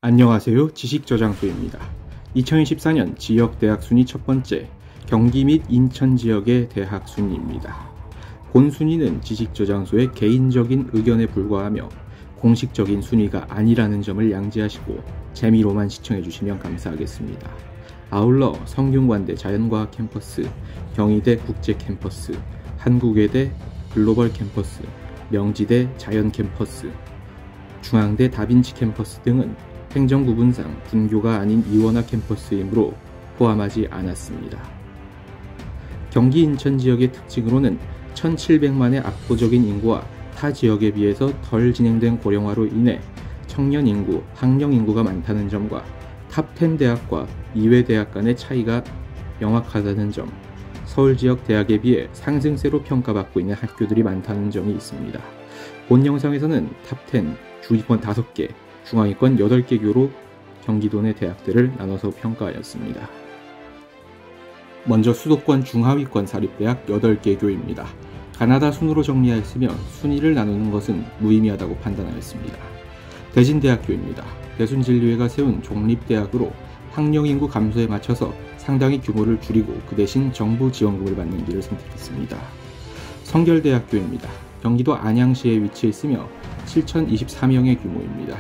안녕하세요. 지식저장소입니다. 2024년 지역대학 순위 첫 번째, 경기 및 인천 지역의 대학 순위입니다. 본 순위는 지식저장소의 개인적인 의견에 불과하며 공식적인 순위가 아니라는 점을 양지하시고 재미로만 시청해주시면 감사하겠습니다. 아울러 성균관대 자연과학 캠퍼스, 경희대 국제 캠퍼스, 한국외대 글로벌 캠퍼스, 명지대 자연 캠퍼스, 중앙대 다빈치 캠퍼스 등은 행정구분상 분교가 아닌 이원화 캠퍼스이므로 포함하지 않았습니다. 경기 인천 지역의 특징으로는 1700만의 압도적인 인구와 타 지역에 비해서 덜 진행된 고령화로 인해 청년 인구, 학령 인구가 많다는 점과 탑10 대학과 이외 대학 간의 차이가 명확하다는 점, 서울 지역 대학에 비해 상승세로 평가받고 있는 학교들이 많다는 점이 있습니다. 본 영상에서는 탑10, 주위권 5개, 중앙위권 8개 교로 경기도 내 대학들을 나눠서 평가하였습니다. 먼저 수도권 중하위권 사립대학 8개 교입니다. 가나다 순으로 정리하였으며 순위를 나누는 것은 무의미하다고 판단하였습니다. 대진대학교입니다. 대순진리회가 세운 종립대학으로 학령인구 감소에 맞춰서 상당히 규모를 줄이고 그 대신 정부 지원금을 받는 길을 선택했습니다. 성결대학교입니다. 경기도 안양시에 위치해 있으며 7,024명의 규모입니다.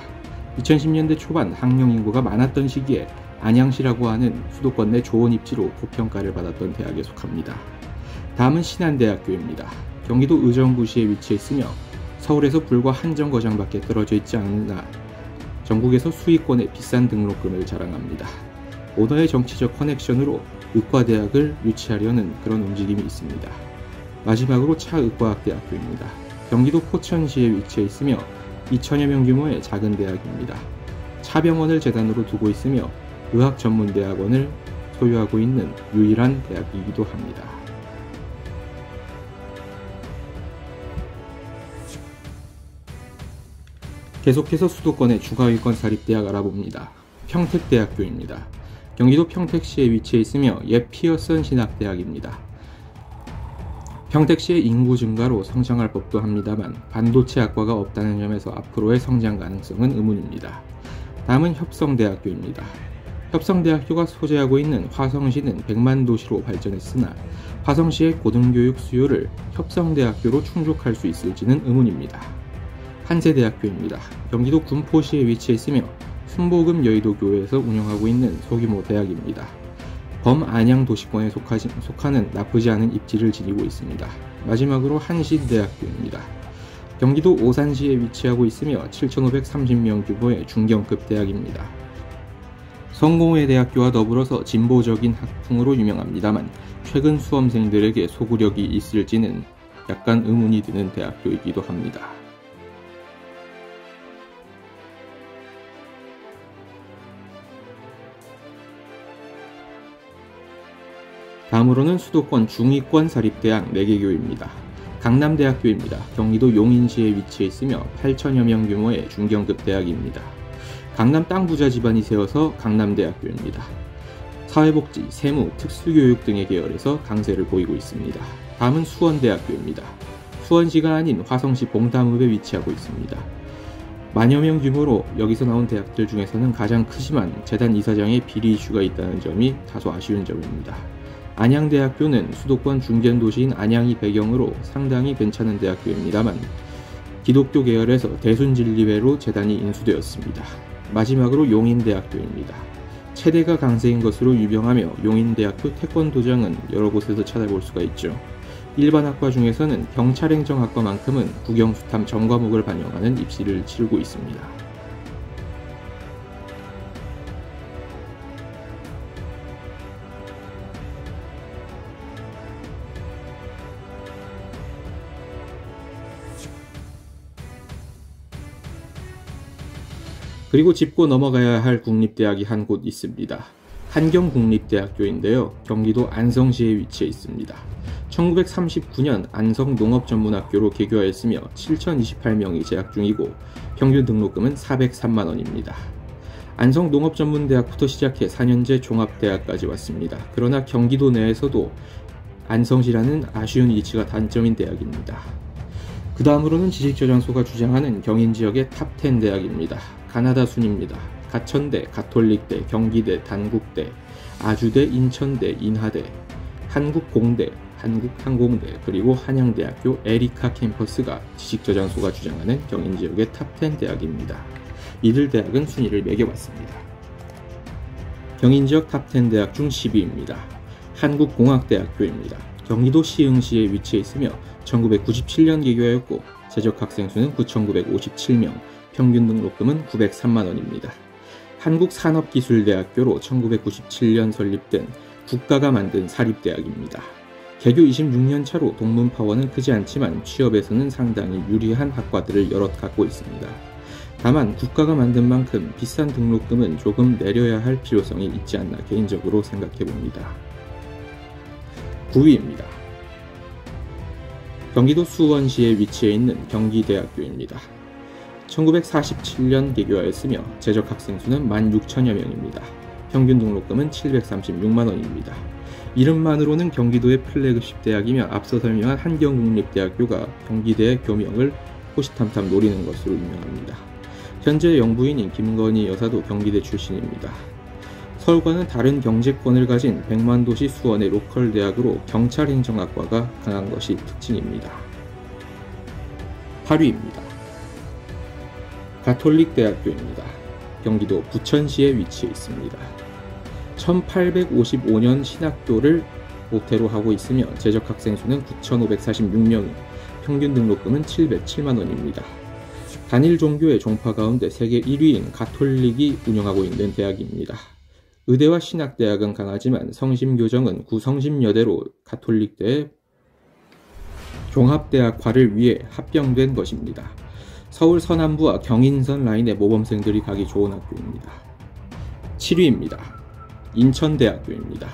2010년대 초반 학령인구가 많았던 시기에 안양시라고 하는 수도권 내 좋은 입지로 고평가를 받았던 대학에 속합니다. 다음은 신한대학교입니다. 경기도 의정부시에 위치해 있으며 서울에서 불과 한 정거장밖에 떨어져 있지 않으나 전국에서 수익권의 비싼 등록금을 자랑합니다. 오너의 정치적 커넥션으로 의과대학을 유치하려는 그런 움직임이 있습니다. 마지막으로 차의과학대학교입니다. 경기도 포천시에 위치해 있으며 2천여 명 규모의 작은 대학입니다. 차병원을 재단으로 두고 있으며 의학전문대학원을 소유하고 있는 유일한 대학이기도 합니다. 계속해서 수도권의 중하위권 사립대학 알아봅니다. 평택대학교입니다. 경기도 평택시에 위치해 있으며 옛 피어슨 신학대학입니다. 평택시의 인구 증가로 성장할 법도 합니다만 반도체 학과가 없다는 점에서 앞으로의 성장 가능성은 의문입니다. 다음은 협성대학교입니다. 협성대학교가 소재하고 있는 화성시는 100만 도시로 발전했으나 화성시의 고등교육 수요를 협성대학교로 충족할 수 있을지는 의문입니다. 한세대학교입니다. 경기도 군포시에 위치해 있으며 순복음 여의도교회에서 운영하고 있는 소규모 대학입니다. 범안양 도시권에 속하는 나쁘지 않은 입지를 지니고 있습니다. 마지막으로 한신대학교입니다. 경기도 오산시에 위치하고 있으며 7,530명 규모의 중견급 대학입니다. 성공회대학교와 더불어서 진보적인 학풍으로 유명합니다만 최근 수험생들에게 소구력이 있을지는 약간 의문이 드는 대학교이기도 합니다. 다음으로는 수도권 중위권 사립대학 4개 교입니다. 강남대학교입니다. 경기도 용인시에 위치해 있으며 8천여 명 규모의 중견급 대학입니다. 강남 땅 부자 집안이 세워서 강남대학교입니다. 사회복지, 세무, 특수교육 등의 계열에서 강세를 보이고 있습니다. 다음은 수원대학교입니다. 수원시가 아닌 화성시 봉담읍에 위치하고 있습니다. 만여 명 규모로 여기서 나온 대학들 중에서는 가장 크지만 재단 이사장의 비리 이슈가 있다는 점이 다소 아쉬운 점입니다. 안양대학교는 수도권 중견도시인 안양이 배경으로 상당히 괜찮은 대학교입니다만 기독교 계열에서 대순진리회로 재단이 인수되었습니다. 마지막으로 용인대학교입니다. 체대가 강세인 것으로 유명하며 용인대학교 태권도장은 여러 곳에서 찾아볼 수가 있죠. 일반 학과 중에서는 경찰행정학과만큼은 국영수탐 전과목을 반영하는 입시를 치르고 있습니다. 그리고 짚고 넘어가야 할 국립대학이 한 곳 있습니다. 한경국립대학교인데요. 경기도 안성시에 위치해 있습니다. 1939년 안성농업전문학교로 개교하였으며 7,028명이 재학 중이고 평균 등록금은 403만원입니다. 안성농업전문대학부터 시작해 4년제 종합대학까지 왔습니다. 그러나 경기도 내에서도 안성시라는 아쉬운 위치가 단점인 대학입니다. 그 다음으로는 지식저장소가 주장하는 경인지역의 탑10 대학입니다. 가나다 순입니다. 가천대, 가톨릭대, 경기대, 단국대, 아주대, 인천대, 인하대, 한국공대, 한국항공대, 그리고 한양대학교 에리카 캠퍼스가 지식저장소가 주장하는 경인지역의 탑10 대학입니다. 이들 대학은 순위를 매겨봤습니다. 경인지역 탑10 대학 중 10위입니다. 한국공학대학교입니다. 경기도 시흥시에 위치해 있으며 1997년 개교하였고 재적 학생 수는 9,957명, 평균 등록금은 903만원입니다. 한국산업기술대학교로 1997년 설립된 국가가 만든 사립대학입니다. 개교 26년 차로 동문파원은 크지 않지만 취업에서는 상당히 유리한 학과들을 여럿 갖고 있습니다. 다만 국가가 만든 만큼 비싼 등록금은 조금 내려야 할 필요성이 있지 않나 개인적으로 생각해봅니다. 9위입니다. 경기도 수원시에 위치해 있는 경기대학교입니다. 1947년 개교하였으며 재적 학생 수는 16,000여 명입니다. 평균 등록금은 736만원입니다. 이름만으로는 경기도의 플래그십 대학이며 앞서 설명한 한경국립대학교가 경기대의 교명을 호시탐탐 노리는 것으로 유명합니다. 현재 영부인인 김건희 여사도 경기대 출신입니다. 서울과는 다른 경제권을 가진 백만도시 수원의 로컬 대학으로 경찰행정학과가 강한 것이 특징입니다. 8위입니다. 가톨릭대학교입니다. 경기도 부천시에 위치해 있습니다. 1855년 신학교를 모태로 하고 있으며 재적 학생 수는 9,546명, 평균 등록금은 707만원입니다. 단일 종교의 종파 가운데 세계 1위인 가톨릭이 운영하고 있는 대학입니다. 의대와 신학대학은 강하지만 성심교정은 구성심여대로 가톨릭대의 종합대학화를 위해 합병된 것입니다. 서울 서남부와 경인선 라인의 모범생들이 가기 좋은 학교입니다. 7위입니다. 인천대학교입니다.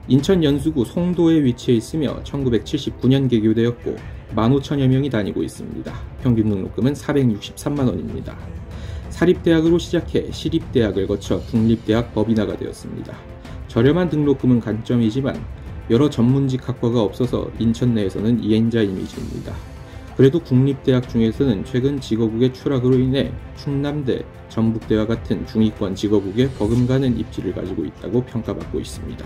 인천 연수구 송도에 위치해 있으며 1979년 개교되었고 15,000여 명이 다니고 있습니다. 평균 등록금은 463만원입니다. 사립대학으로 시작해 시립대학을 거쳐 국립대학 법인화가 되었습니다. 저렴한 등록금은 단점이지만 여러 전문직 학과가 없어서 인천 내에서는 이행자 이미지입니다. 그래도 국립대학 중에서는 최근 직어국의 추락으로 인해 충남대, 전북대와 같은 중위권 직어국에 버금가는 입지를 가지고 있다고 평가받고 있습니다.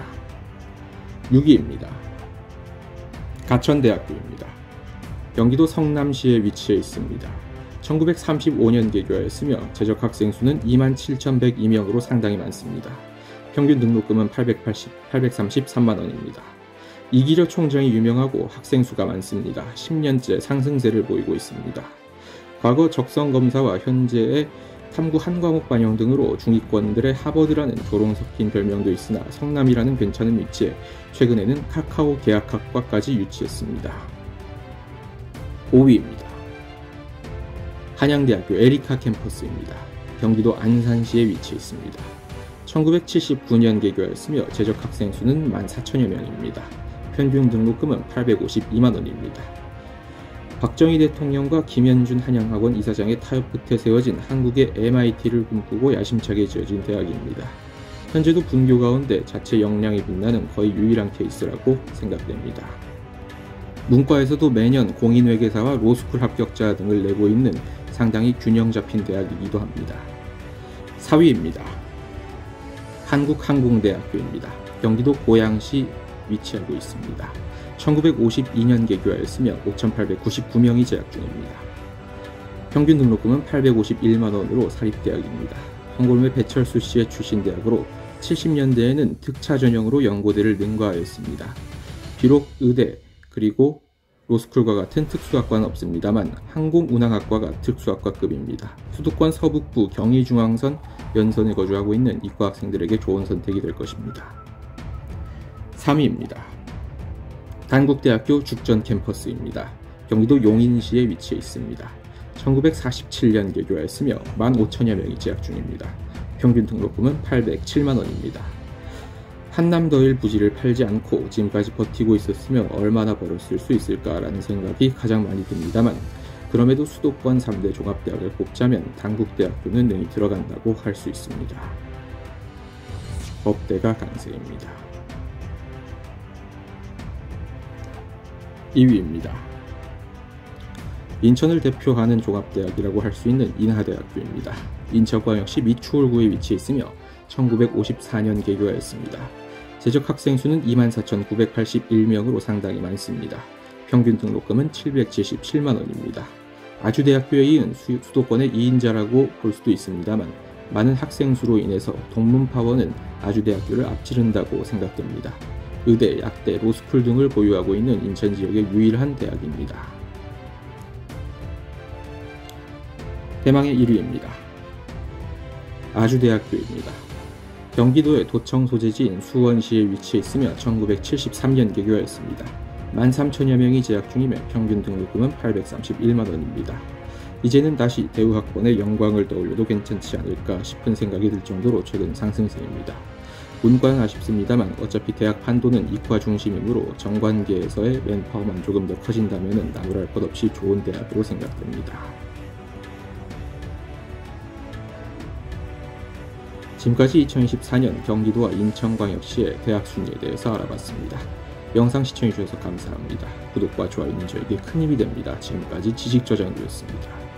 6위입니다. 가천대학교입니다. 경기도 성남시에 위치해 있습니다. 1935년 개교하였으며 재적 학생 수는 27,102명으로 상당히 많습니다. 평균 등록금은 833만원입니다. 이기려 총장이 유명하고 학생 수가 많습니다. 10년째 상승세를 보이고 있습니다. 과거 적성검사와 현재의 탐구 한 과목 반영 등으로 중위권들의 하버드라는 조롱 섞인 별명도 있으나 성남이라는 괜찮은 위치에 최근에는 카카오 계약학과까지 유치했습니다. 5위입니다. 한양대학교 에리카 캠퍼스입니다. 경기도 안산시에 위치해 있습니다. 1979년 개교하였으며 재적 학생 수는 14,000여 명입니다. 평균 등록금은 852만원입니다. 박정희 대통령과 김현준 한양학원 이사장의 타협 끝에 세워진 한국의 MIT를 꿈꾸고 야심차게 지어진 대학입니다. 현재도 분교 가운데 자체 역량이 빛나는 거의 유일한 케이스라고 생각됩니다. 문과에서도 매년 공인회계사와 로스쿨 합격자 등을 내고 있는 상당히 균형 잡힌 대학이기도 합니다. 4위입니다. 한국항공대학교입니다. 경기도 고양시 위치하고 있습니다. 1952년 개교하였으며 5,899명이 재학 중입니다. 평균 등록금은 851만원으로 사립대학입니다. 황골매 배철수 씨의 출신 대학으로 70년대에는 특차 전형으로 연고대를 능가하였습니다. 비록 의대 그리고 로스쿨과 같은 특수학과는 없습니다만 항공운항학과가 특수학과급입니다. 수도권 서북부 경의중앙선 연선에 거주하고 있는 이과 학생들에게 좋은 선택이 될 것입니다. 3위입니다. 단국대학교 죽전 캠퍼스입니다. 경기도 용인시에 위치해 있습니다. 1947년 개교하였으며 15,000여 명이 재학 중입니다. 평균 등록금은 807만원입니다. 한남더일 부지를 팔지 않고 지금까지 버티고 있었으면 얼마나 벌었을 수 있을까라는 생각이 가장 많이 듭니다만 그럼에도 수도권 3대 종합대학을 꼽자면 단국대학교는 능히 들어간다고 할 수 있습니다. 법대가 강세입니다. 2위입니다. 인천을 대표하는 종합대학이라고 할 수 있는 인하대학교입니다. 인천광역시 미추홀구에 위치해 있으며 1954년 개교하였습니다. 재적 학생 수는 24,981명으로 상당히 많습니다. 평균 등록금은 777만 원입니다. 아주대학교에 이은 수도권의 2인자라고 볼 수도 있습니다만 많은 학생 수로 인해서 동문파원은 아주대학교를 앞지른다고 생각됩니다. 의대, 약대, 로스쿨 등을 보유하고 있는 인천 지역의 유일한 대학입니다. 대망의 1위입니다. 아주대학교입니다. 경기도의 도청 소재지인 수원시에 위치해 있으며 1973년 개교하였습니다. 13,000여 명이 재학 중이며 평균 등록금은 831만 원입니다. 이제는 다시 대우학번의 영광을 떠올려도 괜찮지 않을까 싶은 생각이 들 정도로 최근 상승세입니다. 문과는 아쉽습니다만 어차피 대학 판도는 이과 중심이므로 정관계에서의 맨파워만 조금 더 커진다면 나무랄 것 없이 좋은 대학으로 생각됩니다. 지금까지 2024년 경기도와 인천광역시의 대학 순위에 대해서 알아봤습니다. 영상 시청해주셔서 감사합니다. 구독과 좋아요는 저에게 큰 힘이 됩니다. 지금까지 지식저장구였습니다.